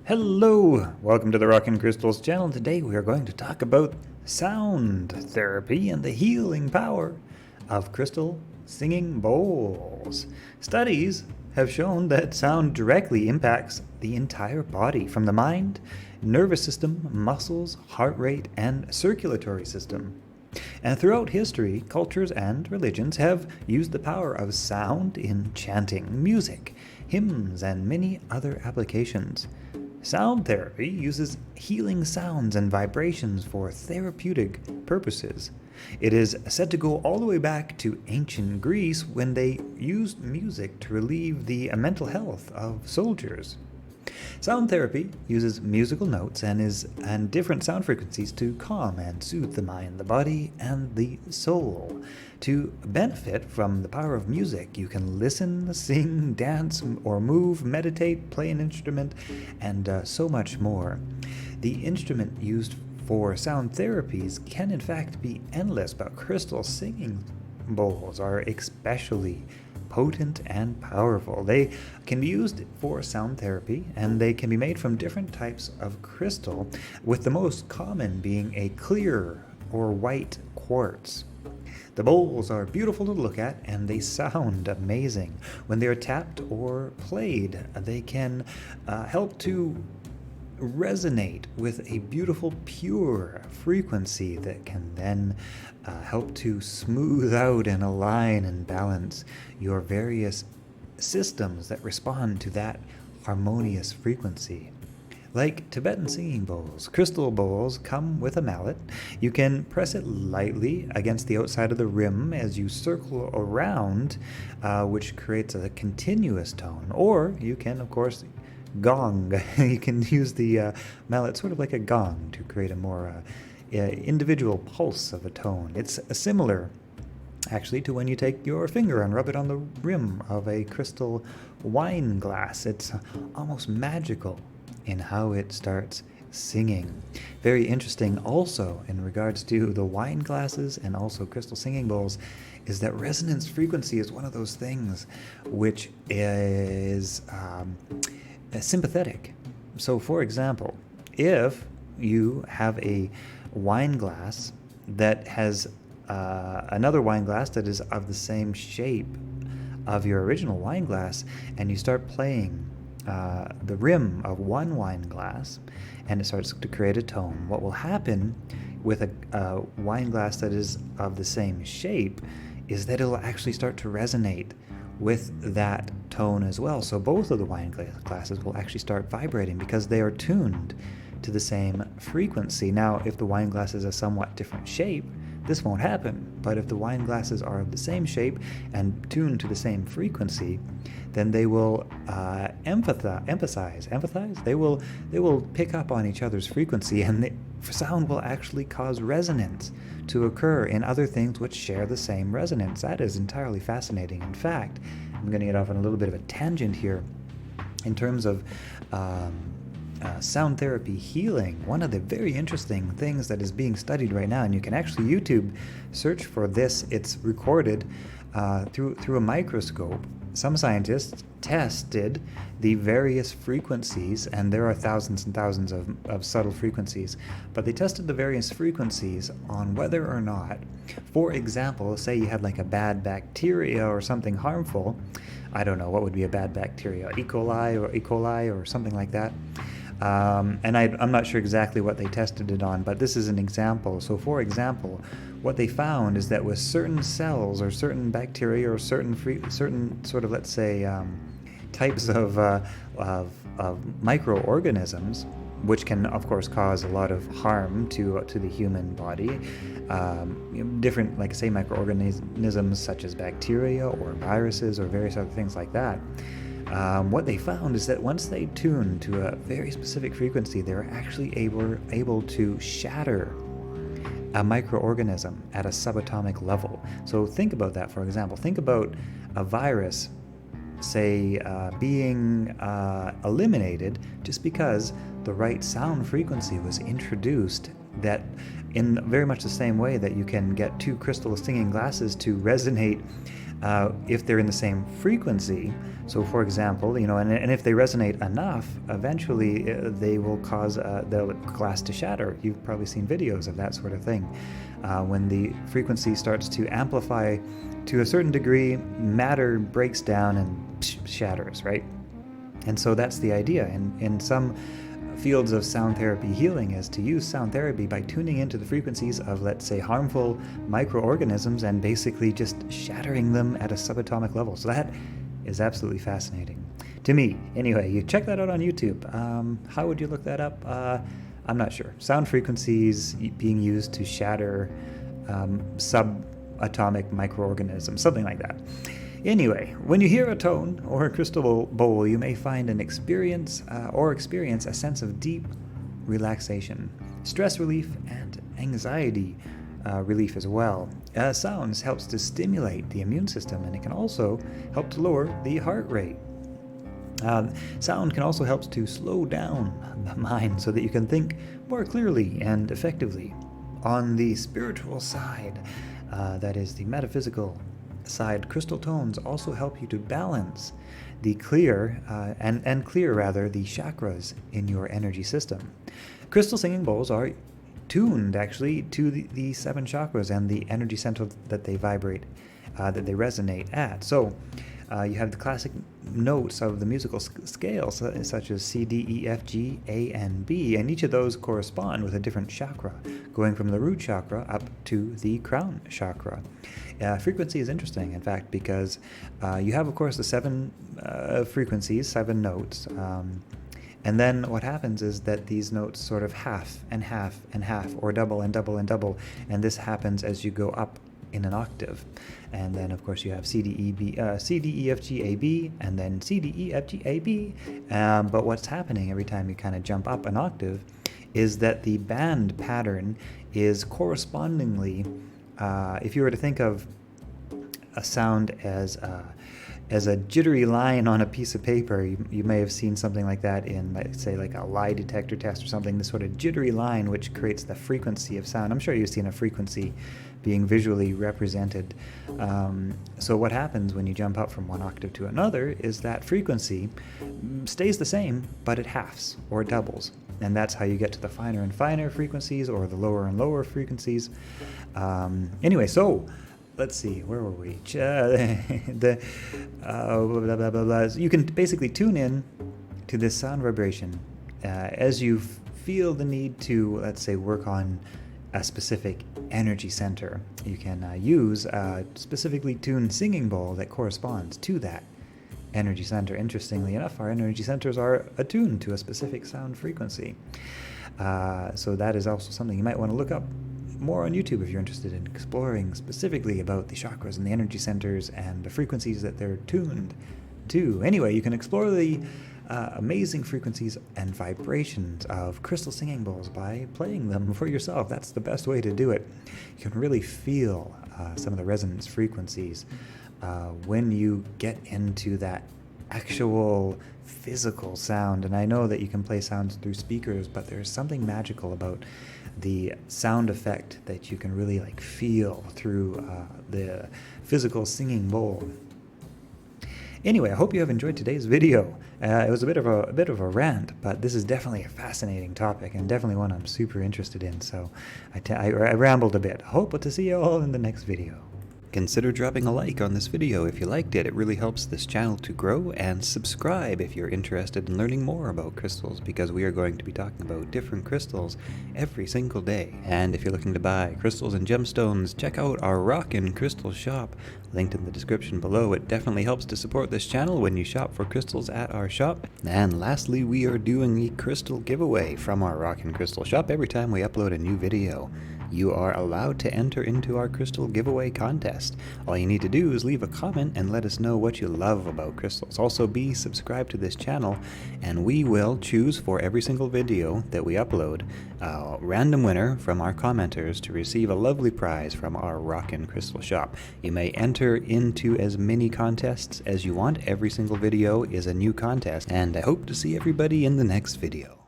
Hello, welcome to the Rockin' Crystals channel. Today we are going to talk about sound therapy and the healing power of crystal singing bowls. Studies have shown that sound directly impacts the entire body, from the mind, nervous system, muscles, heart rate, and circulatory system. And throughout history, cultures and religions have used the power of sound in chanting, music, hymns, and many other applications. Sound therapy uses healing sounds and vibrations for therapeutic purposes. It is said to go all the way back to ancient Greece, when they used music to relieve the mental health of soldiers. Sound therapy uses musical notes and different sound frequencies to calm and soothe the mind, the body, and the soul. To benefit from the power of music, you can listen, sing, dance, or move, meditate, play an instrument, and so much more. The instrument used for sound therapies can in fact be endless, but crystal singing bowls are especially potent and powerful. They can be used for sound therapy, and they can be made from different types of crystal, with the most common being a clear or white quartz. The bowls are beautiful to look at, and they sound amazing. When they are tapped or played, they can help to resonate with a beautiful, pure frequency that can then help to smooth out and align and balance your various systems that respond to that harmonious frequency. Like Tibetan Singing Bowls, crystal bowls come with a mallet. You can press it lightly against the outside of the rim as you circle around, which creates a continuous tone. Or you can, of course, gong. You can use the mallet sort of like a gong to create a more individual pulse of a tone. It's similar, actually, to when you take your finger and rub it on the rim of a crystal wine glass. It's almost magical in how it starts singing. Very interesting also in regards to the wine glasses and also crystal singing bowls is that resonance frequency is one of those things which is sympathetic. So, for example, if you have a wine glass that has another wine glass that is of the same shape of your original wine glass, and you start playing the rim of one wine glass, and it starts to create a tone, what will happen with a wine glass that is of the same shape is that it'll actually start to resonate with that tone as well. So both of the wine glasses will actually start vibrating because they are tuned to the same frequency. Now, if the wine glass is a somewhat different shape, this won't happen. But if the wine glasses are of the same shape and tuned to the same frequency, then they will empathize. They will pick up on each other's frequency, and the sound will actually cause resonance to occur in other things which share the same resonance. That is entirely fascinating. In fact, I'm going to get off on a little bit of a tangent here in terms of sound therapy healing. One of the very interesting things that is being studied right now, and you can actually YouTube search for this, it's recorded through a microscope. Some scientists tested the various frequencies, and there are thousands and thousands of subtle frequencies, but they tested the various frequencies on whether or not, for example, say you had like a bad bacteria or something harmful. I don't know, what would be a bad bacteria? E. coli or something like that. And I'm not sure exactly what they tested it on, but this is an example. So, for example, what they found is that with certain cells or certain bacteria or certain sort of, let's say, types of microorganisms, which can, of course, cause a lot of harm to the human body, different, like, say, microorganisms such as bacteria or viruses or various other things like that. What they found is that once they tuned to a very specific frequency, they were actually able to shatter a microorganism at a subatomic level. So think about that, for example. Think about a virus, say, being eliminated just because the right sound frequency was introduced, that in very much the same way that you can get two crystal singing glasses to resonate if they're in the same frequency. So for example, and if they resonate enough, eventually they will cause the glass to shatter. You've probably seen videos of that sort of thing. When the frequency starts to amplify to a certain degree, matter breaks down and shatters, right? And so that's the idea. In some fields of sound therapy healing is to use sound therapy by tuning into the frequencies of, let's say, harmful microorganisms and basically just shattering them at a subatomic level. So that is absolutely fascinating to me. Anyway, you check that out on YouTube. How would you look that up? I'm not sure. Sound frequencies being used to shatter subatomic microorganisms, something like that. Anyway, when you hear a tone or a crystal bowl, you may find an experience a sense of deep relaxation, stress relief, and anxiety relief as well. Sounds helps to stimulate the immune system, and it can also help to lower the heart rate. Sound can also help to slow down the mind so that you can think more clearly and effectively. On the spiritual side, that is the metaphysical side, crystal tones also help you to balance the clear the chakras in your energy system. Crystal singing bowls are tuned actually to the 7 chakras and the energy center that they vibrate, that they resonate at. So you have the classic notes of the musical scales, such as C, D, E, F, G, A, and B, and each of those correspond with a different chakra, going from the root chakra up to the crown chakra. Frequency is interesting, in fact, because you have, of course, the 7 frequencies, 7 notes, and then what happens is that these notes sort of half and half and half, or double and double and double, and this happens as you go up in an octave. And then of course you have C, D, E, F, G, A, B, and then C, D, E, F, G, A, B. But what's happening every time you kind of jump up an octave is that the band pattern is correspondingly, if you were to think of a sound as a jittery line on a piece of paper, you may have seen something like that in, let's say, like a lie detector test or something, this sort of jittery line which creates the frequency of sound. I'm sure you've seen a frequency being visually represented. So what happens when you jump up from one octave to another is that frequency stays the same, but it halves or doubles. And that's how you get to the finer and finer frequencies, or the lower and lower frequencies. Anyway, so let's see, where were we? Blah, blah, blah, blah. So you can basically tune in to this sound vibration as you feel the need to, let's say, work on a specific energy center. You can use a specifically tuned singing bowl that corresponds to that energy center. Interestingly enough, our energy centers are attuned to a specific sound frequency. So that is also something you might want to look up more on YouTube if you're interested in exploring specifically about the chakras and the energy centers and the frequencies that they're tuned to. Anyway, you can explore the amazing frequencies and vibrations of crystal singing bowls by playing them for yourself. That's the best way to do it. You can really feel some of the resonance frequencies when you get into that actual physical sound. And I know that you can play sounds through speakers, but there's something magical about the sound effect that you can really feel through the physical singing bowl. Anyway, I hope you have enjoyed today's video. It was a bit of a rant, but this is definitely a fascinating topic and definitely one I'm super interested in. So I rambled a bit. Hope to see you all in the next video. Consider dropping a like on this video if you liked it. It really helps this channel to grow, and subscribe if you're interested in learning more about crystals, because we are going to be talking about different crystals every single day. And if you're looking to buy crystals and gemstones, check out our Rockin' Crystal shop, linked in the description below. It definitely helps to support this channel when you shop for crystals at our shop. And lastly, we are doing a crystal giveaway from our Rockin' Crystal shop every time we upload a new video. You are allowed to enter into our crystal giveaway contest. All you need to do is leave a comment and let us know what you love about crystals. Also, be subscribed to this channel, and we will choose for every single video that we upload a random winner from our commenters to receive a lovely prize from our Rockin' Crystal shop. You may enter into as many contests as you want. Every single video is a new contest, and I hope to see everybody in the next video.